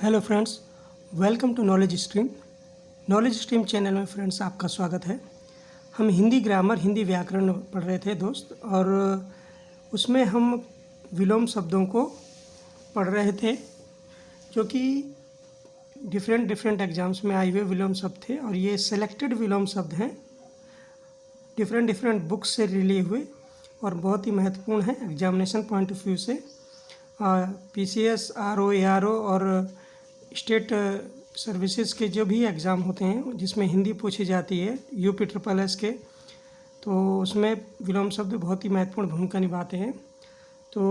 Hello friends, welcome to knowledge stream channel में friends आपका स्वागत है। हम हिंदी ग्रामर, हिंदी व्याकरण पढ़ रहे थे दोस्त, और उसमें हम विलोम शब्दों को पढ़ रहे थे जो कि डिफरेंट एग्जाम्स में आए हुए विलोम शब्द थे। और ये सेलेक्टेड विलोम शब्द हैं, डिफरेंट बुक्स से रिले हुए, और बहुत ही महत्वपूर्ण है एग्जामिनेशन पॉइंट ऑफ व्यू से। PCS, RO, ARO और स्टेट सर्विसेज के जो भी एग्ज़ाम होते हैं जिसमें हिंदी पूछी जाती है, UP SSS के, तो उसमें विलोम शब्द बहुत ही महत्वपूर्ण भूमिका निभाते हैं। तो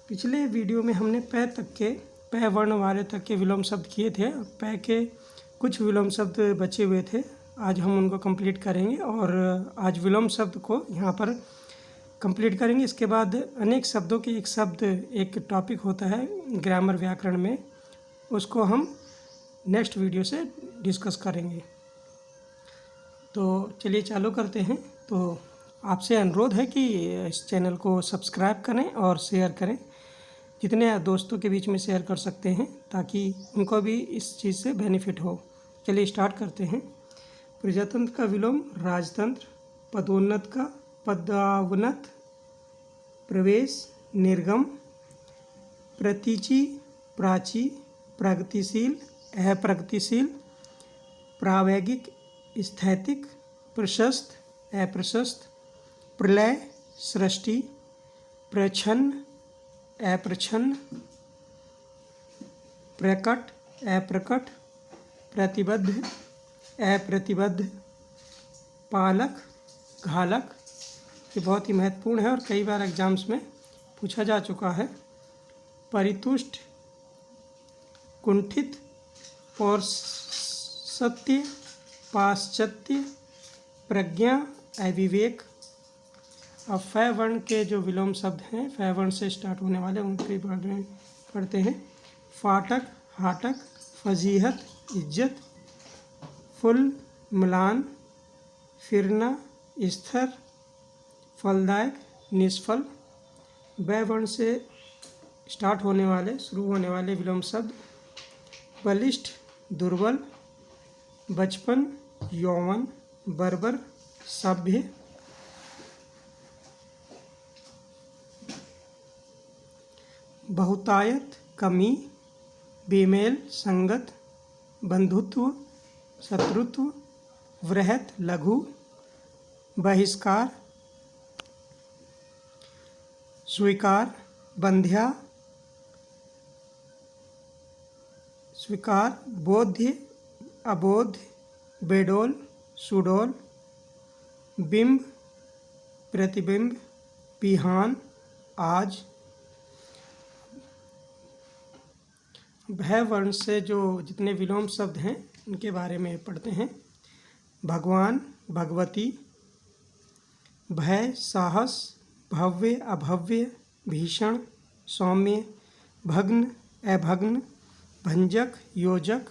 पिछले वीडियो में हमने पै वर्ण वाले तक के विलोम शब्द किए थे। पै के कुछ विलोम शब्द बचे हुए थे, आज हम उनको कंप्लीट करेंगे। और आज विलोम शब्द को यहाँ पर कंप्लीट करेंगे। इसके बाद अनेक शब्दों के एक टॉपिक होता है ग्रामर व्याकरण में, उसको हम नेक्स्ट वीडियो से डिस्कस करेंगे। तो चलिए चालू करते हैं। तो आपसे अनुरोध है कि इस चैनल को सब्सक्राइब करें और शेयर करें, जितने दोस्तों के बीच में शेयर कर सकते हैं ताकि उनको भी इस चीज़ से बेनिफिट हो। चलिए स्टार्ट करते हैं। प्रजातंत्र का विलोम राजतंत्र, पदोन्नत का पदावनत, प्रवेश निर्गम, प्रतीचि प्राची, प्रगतिशील अप्रगतिशील, प्रावैगिक स्थैतिक, प्रशस्त अप्रशस्त, प्रलय सृष्टि, प्रच्छन्न अप्रच्छन्न, प्रकट अप्रकट, प्रतिबद्ध अप्रतिबद्ध, पालक घालक। ये बहुत ही महत्वपूर्ण है और कई बार एग्जाम्स में पूछा जा चुका है। परितुष्ट, कुंठित, पौर्षत्य, पाश्चात्य, प्रज्ञा अविवेक। अब फै वर्ण के जो विलोम शब्द हैं, फै वर्ण से स्टार्ट होने वाले, उनके बारे में पढ़ते हैं। फाटक, हाटक, फजीहत, इज्जत, फुल, म्लान, फिरना, स्थिर, फलदायक, निष्फल। बै वर्ण से शुरू होने वाले विलोम शब्द बलिष्ठ, दुर्बल, बचपन, यौवन, बर्बर, सभ्य। बहुतायत, कमी, बेमेल, संगत, बंधुत्व, शत्रुत्व, वृहत, लघु, बहिष्कार, स्वीकार, बंध्या, स्वीकार, बोध्य, अबोध्य, बेडोल, सुडोल, बिंब, प्रतिबिंब, बिहान, आज। भय वर्ण से जो जितने विलोम शब्द हैं उनके बारे में पढ़ते हैं। भगवान, भगवती, भय, साहस, भव्य, अभव्य, भीषण, सौम्य, भग्न, अभग्न, भंजक, योजक,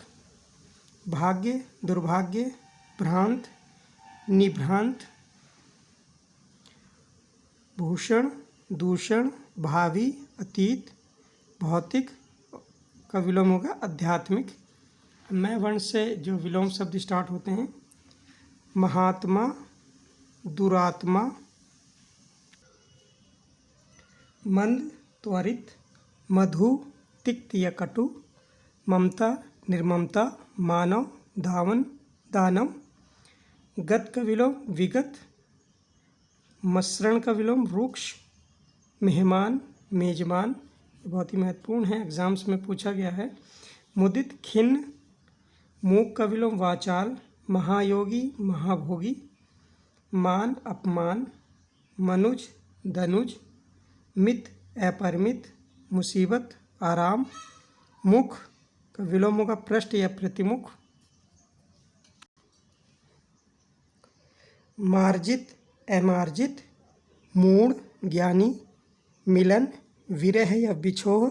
भाग्य, दुर्भाग्य, भ्रांत, निभ्रांत, भूषण, दूषण, भावी, अतीत, भौतिक। का विलोम होगा आध्यात्मिक। मैं वर्ण से जो विलोम शब्द स्टार्ट होते हैं। महात्मा, दुरात्मा, मंद, त्वरित, मधु, तिक्त या कटु, ममता, निर्ममता, मानव, धावन, दानव। गत का विलोम विगत, मसरण का विलोम रुक्ष, मेहमान, मेजबान। बहुत ही महत्वपूर्ण है, एग्जाम्स में पूछा गया है। मुदित, खिन्न, मूक का विलोम वाचाल, महायोगी, महाभोगी, मान, अपमान, मनुज, धनुज, मित, अपरिमित, मुसीबत, आराम। मुख का विलोम होगा पृष्ठ या प्रतिमुख। मार्जित, अमार्जित, मूढ़, ज्ञानी, मिलन, विरह या बिछोह,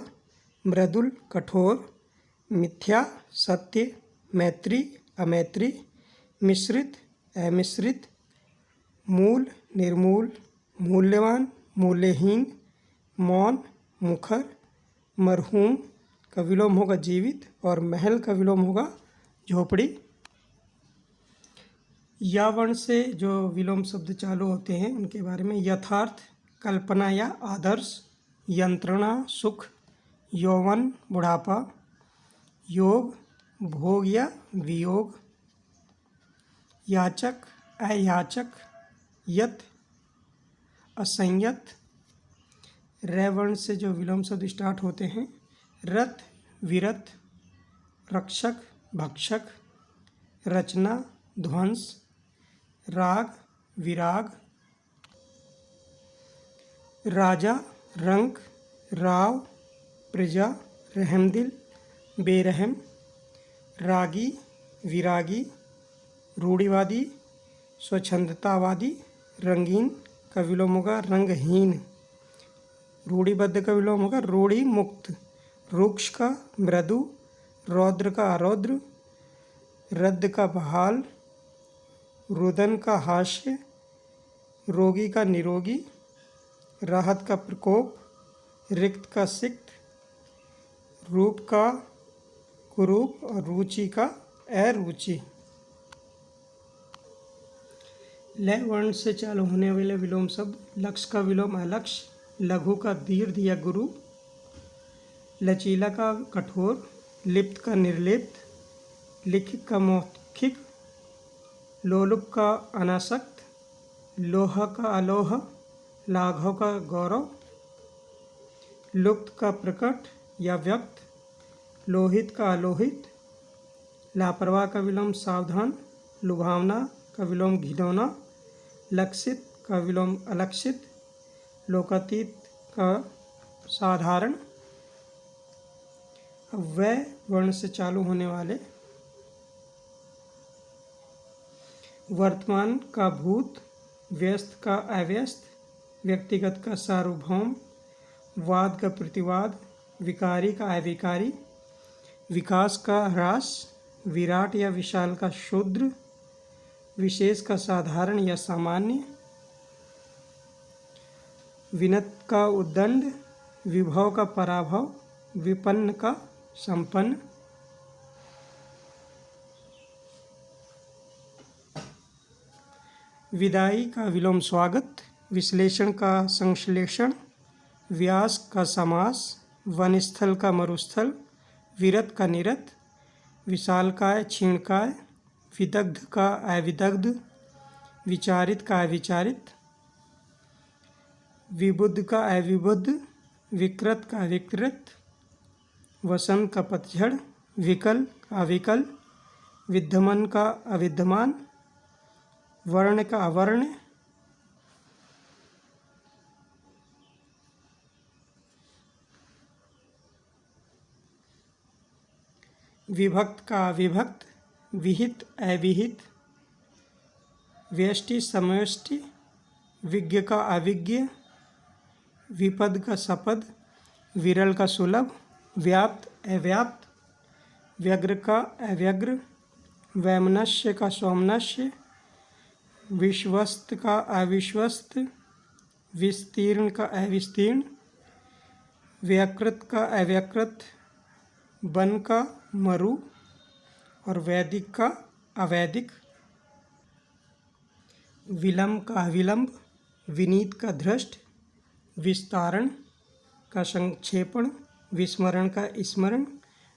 मृदुल, कठोर, मिथ्या, सत्य, मैत्री, अमैत्री, मिश्रित, अमिश्रित, मूल, निर्मूल, मूल्यवान, मूल्यहीन, मौन, मुखर, मरहूम का विलोम होगा जीवित और महल का विलोम होगा झोपड़ी। या वर्ण से जो विलोम शब्द चालू होते हैं उनके बारे में: यथार्थ, कल्पना या आदर्श, यंत्रणा, सुख, यौवन, बुढ़ापा, योग, भोग या वियोग, याचक, अयाचक, यत, असंयत। रै वर्ण से जो विलोम शब्द स्टार्ट होते हैं: रथ, विरत, रक्षक, भक्षक, रचना, ध्वंस, राग, विराग, राजा, रंक, राव, प्रजा, रहमदिल, बेरहम, रागी, विरागी, रूढ़िवादी, स्वच्छंदतावादी, रंगीन का विलोम होगा रंगहीन, रूढ़िबद्ध का विलोम होगा रूढ़ि मुक्त, रुक्ष का मृदु, रौद्र का अरौद्र, रद्द का बहाल, रुदन का हास्य, रोगी का निरोगी, राहत का प्रकोप, रिक्त का सिक्त, रूप का कुरूप और रुचि का अरुचि। लय वर्ण से चालू होने वाले विलोम शब्द: लक्ष्य का विलोम अलक्ष्य, लघु का दीर्घ या गुरु, लचीला का कठोर, लिप्त का निर्लिप्त, लिखित का मौखिक, लोलुप का अनासक्त, लोह का अलोह, लाघव का गौरव, लुप्त का प्रकट या व्यक्त, लोहित का अलोहित, लापरवाह का विलोम सावधान, लुभावना का विलोम घिनौना, लक्षित का विलोम अलक्षित, लोकातीत का साधारण। वै वर्ण से चालू होने वाले: वर्तमान का भूत, व्यस्त का अव्यस्त, व्यक्तिगत का सार्वभौम, वाद का प्रतिवाद, विकारी का अविकारी, विकास का ह्रास, विराट या विशाल का शूद्र, विशेष का साधारण या सामान्य, विनत का उद्दंड, विभव का पराभव, विपन्न का संपन्न। विदाई का विलोम स्वागत, विश्लेषण का संश्लेषण, व्यास का समास, वनस्थल का मरुस्थल, विरत का निरत, विशालकाय क्षीणकाय, विदग्ध का अविदग्ध, विचारित का अविचारित, विबुद्ध का अविबुद्ध, विकृत का विकृत, वसंत का पतझड़, विकल का अविकल, विद्यमान का अविद्यमान, वर्ण का अवर्ण। विभक्त का अविभक्त, विहित अविहित, व्यष्टि समष्टि, विज्ञ का अविज्ञ, विपद का सपद, विरल का सुलभ, व्याप्त अव्याप्त, व्यग्र का अव्यग्र, वैमनस्य का सौमनस्य, विश्वस्त का अविश्वस्त, विस्तीर्ण का अविस्तीर्ण, व्याकृत का अव्याकृत, वन का मरु और वैदिक का अवैदिक। विलंब का अविलंब, विनीत का धृष्ट, विस्तारण का संक्षेपण, विस्मरण का स्मरण,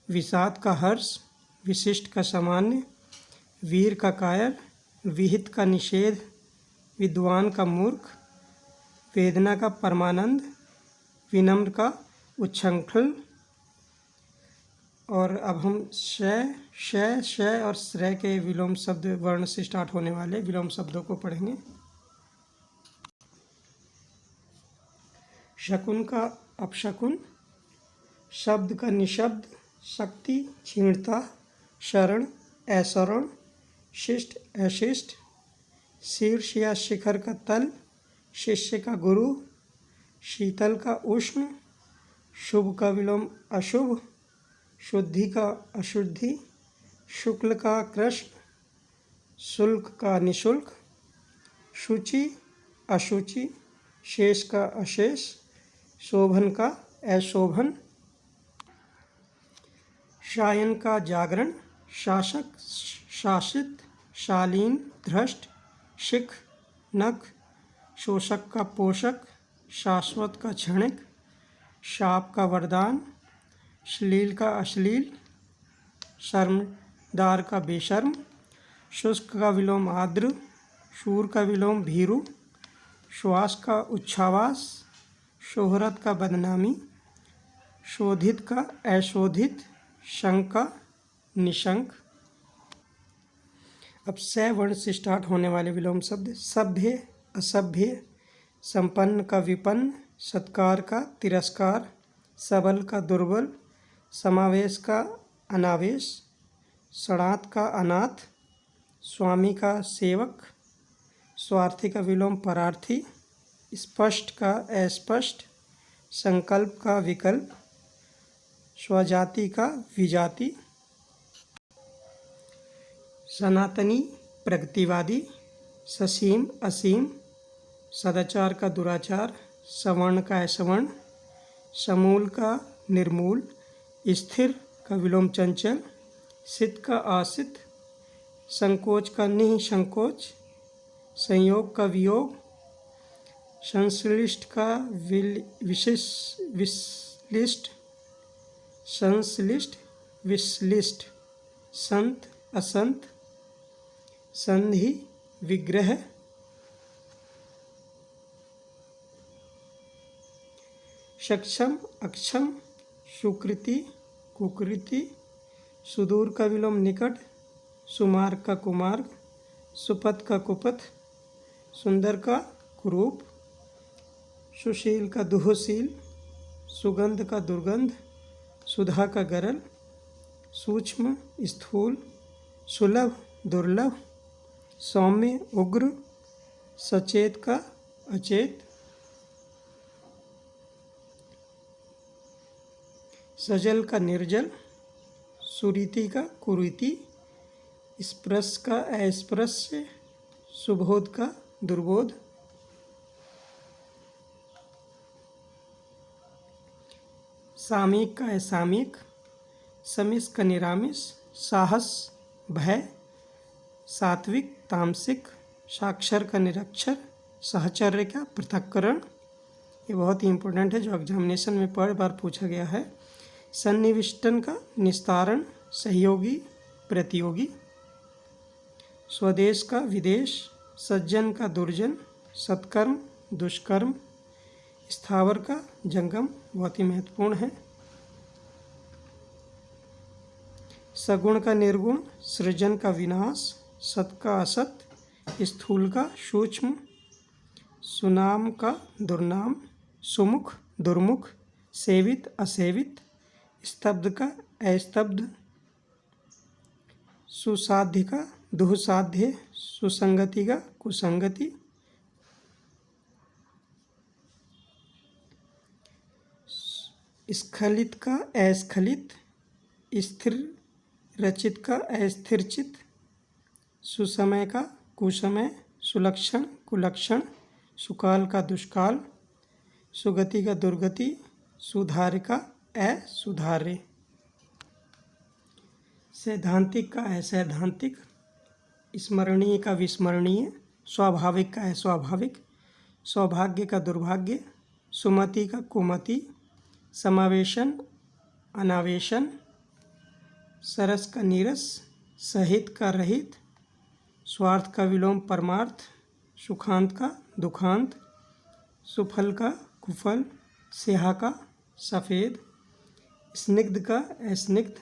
विषाद का हर्ष, विशिष्ट का सामान्य, वीर का कायर, विहित का निषेध, विद्वान का मूर्ख, वेदना का परमानंद, विनम्र का उच्छृंखल। और अब हम शय, शय, शय और श्रय के विलोम शब्द वर्ण से स्टार्ट होने वाले विलोम शब्दों को पढ़ेंगे। शकुन का अपशकुन, शब्द का निशब्द, शक्ति क्षीणता, शरण अशरण, शिष्ट अशिष्ट, शीर्ष या शिखर का तल, शिष्य का गुरु, शीतल का उष्ण, शुभ का विलोम अशुभ, शुद्धि का अशुद्धि, शुक्ल का कृष्ण, शुल्क का निशुल्क, शुचि अशुचि, शेष का अशेष, शोभन का अशोभन। शायन का जागरण, शासक, शासित, शालीन, धृष्ट, शिख, नख, शोषक का पोषक, शाश्वत का क्षणिक, शाप का वरदान, श्लील का अश्लील, शर्मदार का बेशर्म, शुष्क का विलोम आर्द्र, शूर का विलोम भीरु, श्वास का उच्छ्वास, शोहरत का बदनामी, शोधित का अशोधित, शंक का निशंक। अब स वर्ण से स्टार्ट होने वाले विलोम शब्द, सभ्य, असभ्य, संपन्न का विपन्न, सत्कार का तिरस्कार, सबल का दुर्बल, समावेश का अनावेश, सड़ात का अनाथ, स्वामी का सेवक, स्वार्थी का विलोम परार्थी, स्पष्ट का अस्पष्ट, संकल्प का विकल्प, स्वजाति का विजाति, सनातनी प्रगतिवादी, ससीम असीम, सदाचार का दुराचार, सवर्ण का असवर्ण, समूल का निर्मूल, स्थिर का विलोम चंचल, सिद्ध का आसित, संकोच का निःसंकोच, संयोग का वियोग, संश्लिष्ट का विश्लिष्ट, संश्लिष्ट विश्लिष्ट, संत असंत, संधि विग्रह, सक्षम अक्षम, सुकृति कुकृति, सुदूर का विलोम निकट, सुमार्ग का कुमार्ग, सुपथ का कुपथ, सुंदर का कुरूप, सुशील का दुहशील, सुगंध का दुर्गंध, सुधा का गरल, सूक्ष्म स्थूल, सुलभ दुर्लभ, सौम्य उग्र, सचेत का अचेत, सजल का निर्जल, सुरीति का कुरीति, स्पृश का अस्पृश्य, सुबोध का दुर्बोध, सामयिक का असामयिक, समिस का निरामिस, साहस भय, सात्विक तामसिक, साक्षर का निरक्षर, सहचर्य का पृथक्करण। ये बहुत ही इम्पोर्टेंट है जो एग्जामिनेशन में बार पूछा गया है। सन्निविष्टन का निस्तारण, सहयोगी प्रतियोगी, स्वदेश का विदेश, सज्जन का दुर्जन, सत्कर्म दुष्कर्म, स्थावर का जंगम, बहुत ही महत्वपूर्ण है। सगुण का निर्गुण, सृजन का विनाश, सत का असत, स्थूल का सूक्ष्म, सुनाम का दुर्नाम, सुमुख दुर्मुख, सेवित असेवित, स्तब्ध का अस्तब्ध, सुसाध्य का दुःसाध्य, सुसंगति का कुसंगति, स्खलित का अस्खलित, स्थिर रचित का अस्थिरचित, सुसमय का कुसमय, सुलक्षण कुलक्षण, सुकाल का दुष्काल, सुगति का दुर्गति, सुधार्य का असुधार्य, सैद्धांतिक का असैद्धांतिक, स्मरणीय का विस्मरणीय, स्वाभाविक का अस्वाभाविक, सौभाग्य का दुर्भाग्य, सुमति का कुमति, समावेशन अनावेशन, सरस का नीरस, सहित का रहित, स्वार्थ का विलोम परमार्थ, सुखांत का दुखांत, सुफल का कुफल, स्याह का सफ़ेद, स्निग्ध का अस्निग्ध,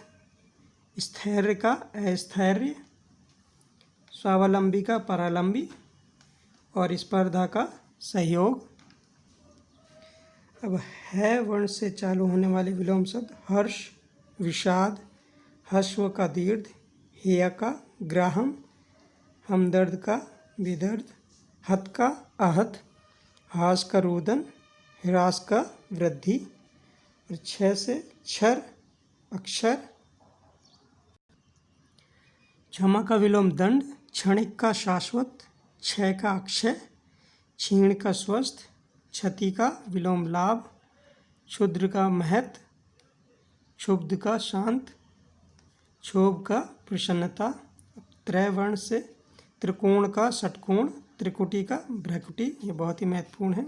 स्थैर्य का अस्थैर्य, स्वावलंबी का परालंबी और स्पर्धा का सहयोग। अब है वर्ण से चालू होने वाले विलोम शब्द, हर्ष विषाद, हस्व का दीर्घ, हेय का ग्राहम, हमदर्द का विदर्द, हत का आहत, हास का रुदन, ह्रास का वृद्धि और क्षय से क्षर अक्षर। क्षमा का विलोम दंड, क्षणिक का शाश्वत, क्षय का अक्षय, क्षीण का स्वस्थ, क्षति का विलोम लाभ, क्षुद्र का महत, क्षुब्ध का शांत, क्षोभ का प्रसन्नता, त्रैवर्ण से त्रिकोण का षटकोण, त्रिकुटी का भ्रकुटी, ये बहुत ही महत्वपूर्ण है।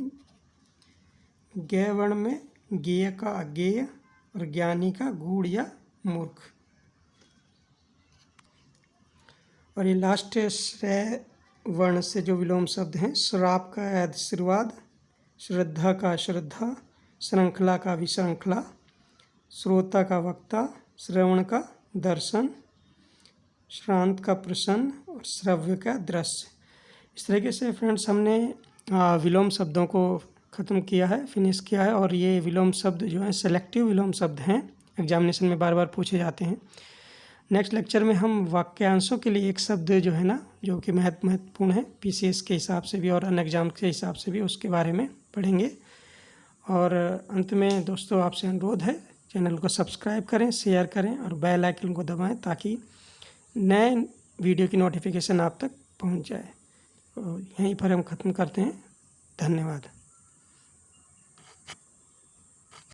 ज्ञ वर्ण में ज्ञेय का अज्ञेय और ज्ञानी का गूढ़ या मूर्ख। और ये लास्ट श्रेय वर्ण से जो विलोम शब्द हैं, श्राप का आशीर्वाद, श्रद्धा का श्रद्धा, श्रृंखला का विश्रृंखला, श्रोता का वक्ता, श्रवण का दर्शन, श्रांत का प्रसन्न और श्रव्य का दृश्य। इस तरीके से फ्रेंड्स हमने विलोम शब्दों को ख़त्म किया है, फिनिश किया है। और ये विलोम शब्द जो हैं सेलेक्टिव विलोम शब्द हैं, एग्जामिनेशन में बार बार पूछे जाते हैं। नेक्स्ट लेक्चर में हम वाक्यांशों के लिए एक शब्द जो है ना, जो कि महत्वपूर्ण है पीसीएस के हिसाब से भी और अन्य एग्जाम के हिसाब से भी, उसके बारे में पढ़ेंगे। और अंत में दोस्तों आपसे अनुरोध है, चैनल को सब्सक्राइब करें, शेयर करें और बेल आइकन को दबाएं ताकि नए वीडियो की नोटिफिकेशन आप तक पहुंच जाए। तो यहीं पर हम ख़त्म करते हैं। धन्यवाद।